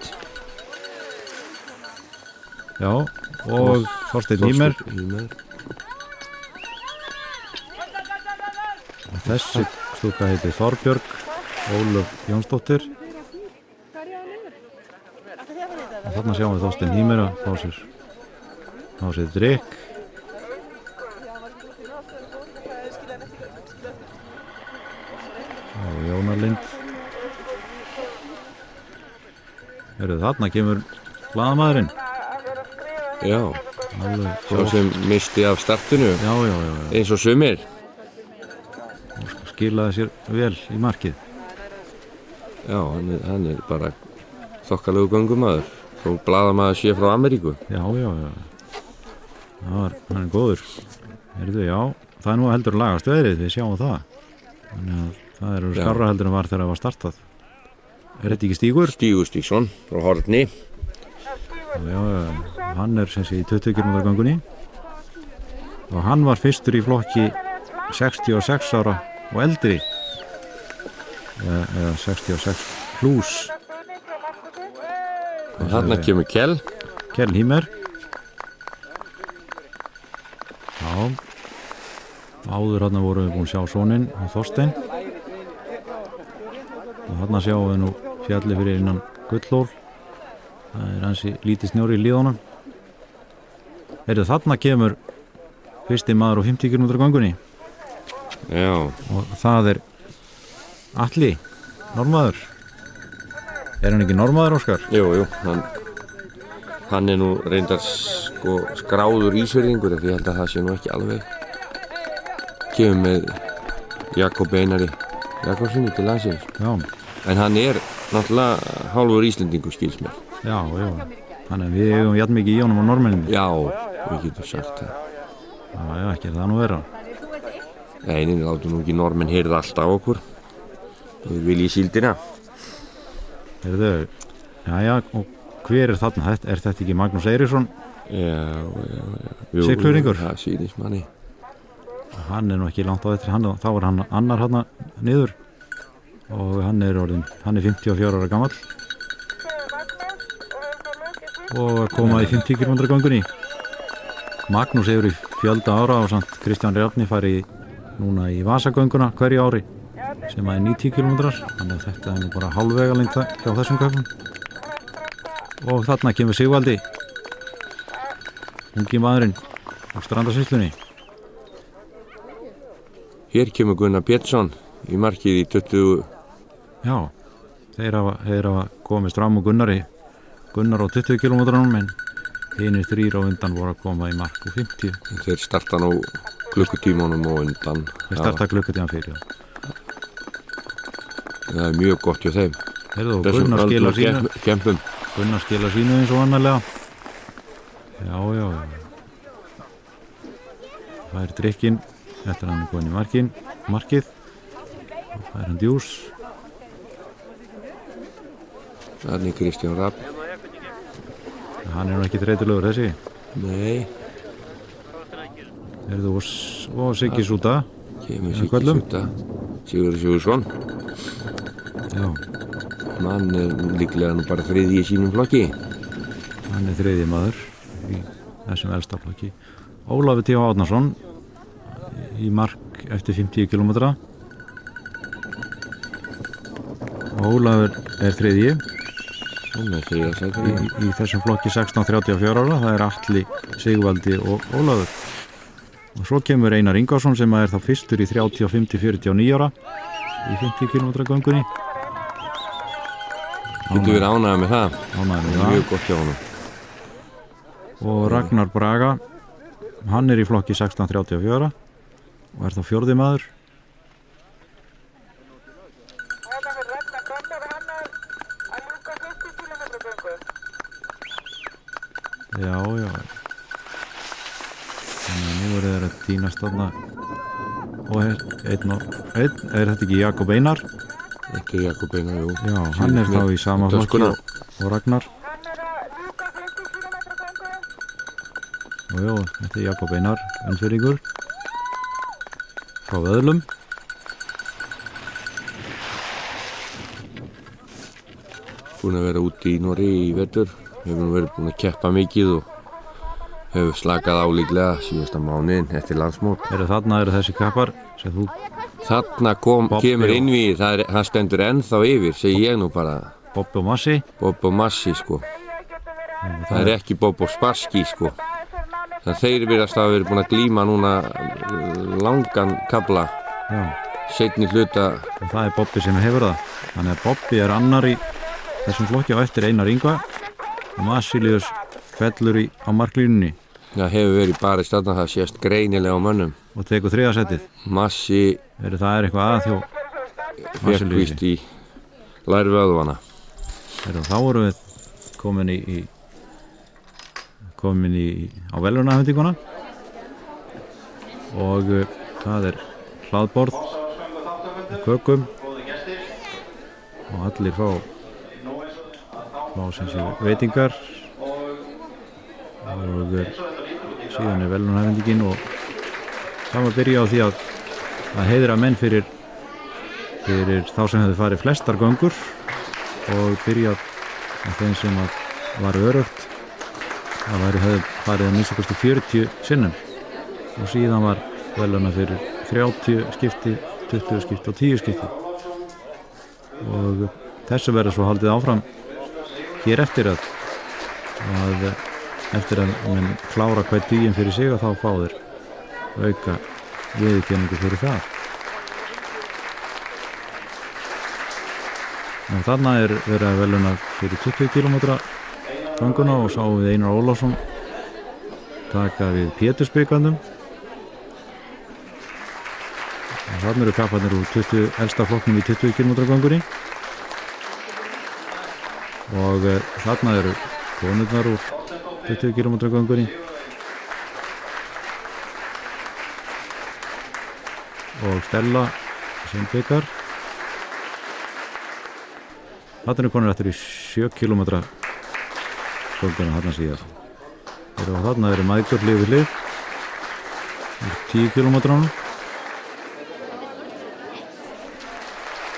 Speaker 1: Já, og Þorsteinn Hímer. Og þessi stúlka heitir Þorbjörg Ólöf Jónsdóttir. Og þarna sjáum við Þorsteinn Hímer að fá sér drykk. Og Jóna Lind. Þarna kemur blaðamaðurinn.
Speaker 2: Já, sá sem misti af startinu.
Speaker 1: Já.
Speaker 2: Eins og sumir.
Speaker 1: Og skilaði sér vel í markið.
Speaker 2: Já, hann bara þokkalegu göngumaður. Þó blaðamaður sé frá Ameríku.
Speaker 1: Já. Hann góður. Já, það nú heldur lagast veðrið, við sjáum það. Þannig að það skárra heldur en var þegar það var startað. Þetta ekki Stígur?
Speaker 2: Stígur Stígsson frá Horni.
Speaker 1: Já, hann sem sé í 20 km göngunni. Og hann var fyrstur í flokki 66 ára og eldri. Eða 66 plus.
Speaker 2: Og þarna kemur Kjell
Speaker 1: Hímer. Já. Áður þarna vorum við búin að sjá soninn og Þorsteinn. Og þarna sjáum við nú fjallið fyrir innan Gullhól. Það ansi lítið snjór í hlíðunum. Þarna kemur fyrsti maður á 50 km göngunni.
Speaker 2: Já.
Speaker 1: Og það Atli, normaður. Hann ekki normaður, Óskar?
Speaker 2: Jú, hann nú reyndar skráður Ísfirðingur, því ég held að það sé nú ekki alveg. Kemur með Jakob Einari Jakobssoni til landsins.
Speaker 1: Já.
Speaker 2: En hann náttúrulega hálfur Íslendingur, skils mér.
Speaker 1: Já. Þannig að við eigum jafn mikið í honum á normenninni.
Speaker 2: Já, við getum sagt það.
Speaker 1: Já, ekki það nú vera.
Speaker 2: Nei, látum nú ekki normenn heyrða allt á okkur. Við viljum síldina.
Speaker 1: Já, og hver þarna? Þetta ekki Magnús Eiríksson?
Speaker 2: Já.
Speaker 1: Siglfirðingur?
Speaker 2: Það sýnist manni.
Speaker 1: Hann nú ekki langt á eftir, þá var hann annar hann niður. Og hann 54 ára gamall. Og koma í 50 km göngunni. Magnús hefur í fjölda ára og samt Kristján Rjarni fari núna í Vasagönguna hverju ári sem 90 km. Þannig að þetta nú bara hálfvega lengt hjá þessum göngum. Og þarna kemur Sigvaldi, ungi maðurinn á Strandarsýslunni.
Speaker 2: Hér kemur Gunnar Pétursson í markið í 20.
Speaker 1: Já, þeir hafa komist fram og Gunnar á 20 km en hinir 3 á undan voru að koma í mark og 50.
Speaker 2: Þeir starta nú klukkutímanum og undan.
Speaker 1: Þeir starta klukkutíman fyrir, já.
Speaker 2: Það mjög gott hjá þeim.
Speaker 1: Gunnar skila sínu eins og annarlega. Já. fær drikkinn eftir hann er komin í markið og fær hann djús.
Speaker 2: Þannig Kristján Rapp.
Speaker 1: Hann er nú ekki þreytulegur þessi.
Speaker 2: Nei.
Speaker 1: Og Siggi Súta.
Speaker 2: Kemur Siggi Súta. Sigurður Sigurðsson.
Speaker 1: Já.
Speaker 2: Hann er líklega nú bara þriðji í sínum flokki.
Speaker 1: Hann er þriðji maður í þessum elsta flokki. Ólafur T. Árnason í mark eftir 50 km. Ólafur er þriðji í þessum flokki 16-34 ára. Það er Atli, Sigvaldi og Ólafur. Og svo kemur Einar Ingvarsson sem er þá fyrstur í 35-49 ára í 50 km göngunni.
Speaker 2: Getur verið ánægður með það. Mjög gott hjá honum.
Speaker 1: Og Ragnar Braga, hann er í flokki 16-34 og er þá fjórði maður. Já. Þannig að nú eru þeir að tínast þarna. Og einn, er þetta ekki Jakob Einar?
Speaker 2: Ekki Jakob Einar, jú.
Speaker 1: Já, hann er þá í sama flokki og Ragnar. Og þetta er Jakob Einar, ennfyrringur frá Vöðlum.
Speaker 2: Búin að vera úti í Noregi í vetur. Hefur verið búin að keppa mikið og hefur slakað á líklega síðasta mánuðinn eftir landsmót.
Speaker 1: Þarna eru þessi kappar sem þú...
Speaker 2: Þarna kemur innvíð, það stendur ennþá yfir, segi ég nú bara.
Speaker 1: Bob og Massi.
Speaker 2: Bob og Massi, sko. Það er ekki Bob og Spassky, sko. Það þeir virðast að vera búin að glíma núna langan kafla.
Speaker 1: Já.
Speaker 2: Seinni hluta.
Speaker 1: Og það er Bobbi sem hefur það. Þannig að Bobbi er annar í þessum flokki á eftir Einar Ingva. Og Massilius fellur á marklínunni.
Speaker 2: Það hefur verið bara í staðna, það sést greinilega á mönnum.
Speaker 1: Og tekur þriðja settið.
Speaker 2: Massi...
Speaker 1: Það er eitthvað að hjá Massiliusi.
Speaker 2: Fekk víst í lærvöðvana.
Speaker 1: Þá vorum við komin á velunarhendinguna. Og það er hlaðborð og kökum. Og allir fá sem sé veitingar. Og síðan er velunarhendingin og það var að byrja á því að heiðra menn fyrir þá sem hefðu farið flestar göngur og byrjað á þeim sem var öruggt það hefðu farið að minnsta kosti 40 sinnum og síðan var veluna fyrir 30 skipti, 20 skipti og 10 skipti og þessu verður svo haldið áfram hér eftir að menn klára hver tíin fyrir sig og þá fá þeir auka viðurkenningu fyrir það. Og þarna er verið að veluna fyrir 20 km gönguna og sáum við Einar Ólafsson taka við Pétursbikandum. Þarna eru kapparnir úr elsta flokknum í 20 km göngunni og þarna eru konurnar úr 20 km göngunni og Stella sem byggar. Þarna eru konur eftir í 7 km gönguna þarna síðar. Og þarna eru mæðgur hlið við hlið 10 km.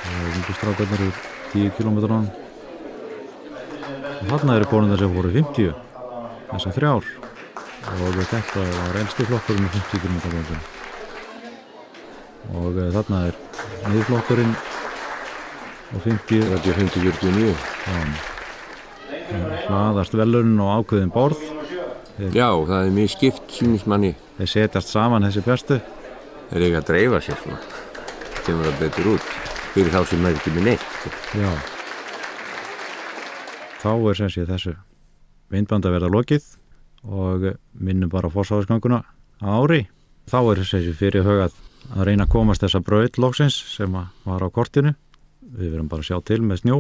Speaker 1: Og strákarnir eru 10 km. Og þarna eru konurnar sem voru 50 þessar þrjár og þetta var elsti flokkurinn með 50 km gönguna. Og þarna er miðflokkurinn og
Speaker 2: 50-49.
Speaker 1: Hlaðast velunin og ákveðin borð.
Speaker 2: Já, það er mjög skipt sýnismanni.
Speaker 1: Þeir setjast saman þessi bestu.
Speaker 2: Þeir eiga að dreifa sér svona. Kemur það betur út fyrir þá sem er ekki með neitt. Sko.
Speaker 1: Já. Þá er sem sé þessu myndband að verða lokið og minnum bara á Fossvogsgönguna á ári. Þá er sem sé fyrir hugað að reyna að komast þessa braut loksins sem var á kortinu. Við verum bara að sjá til með snjó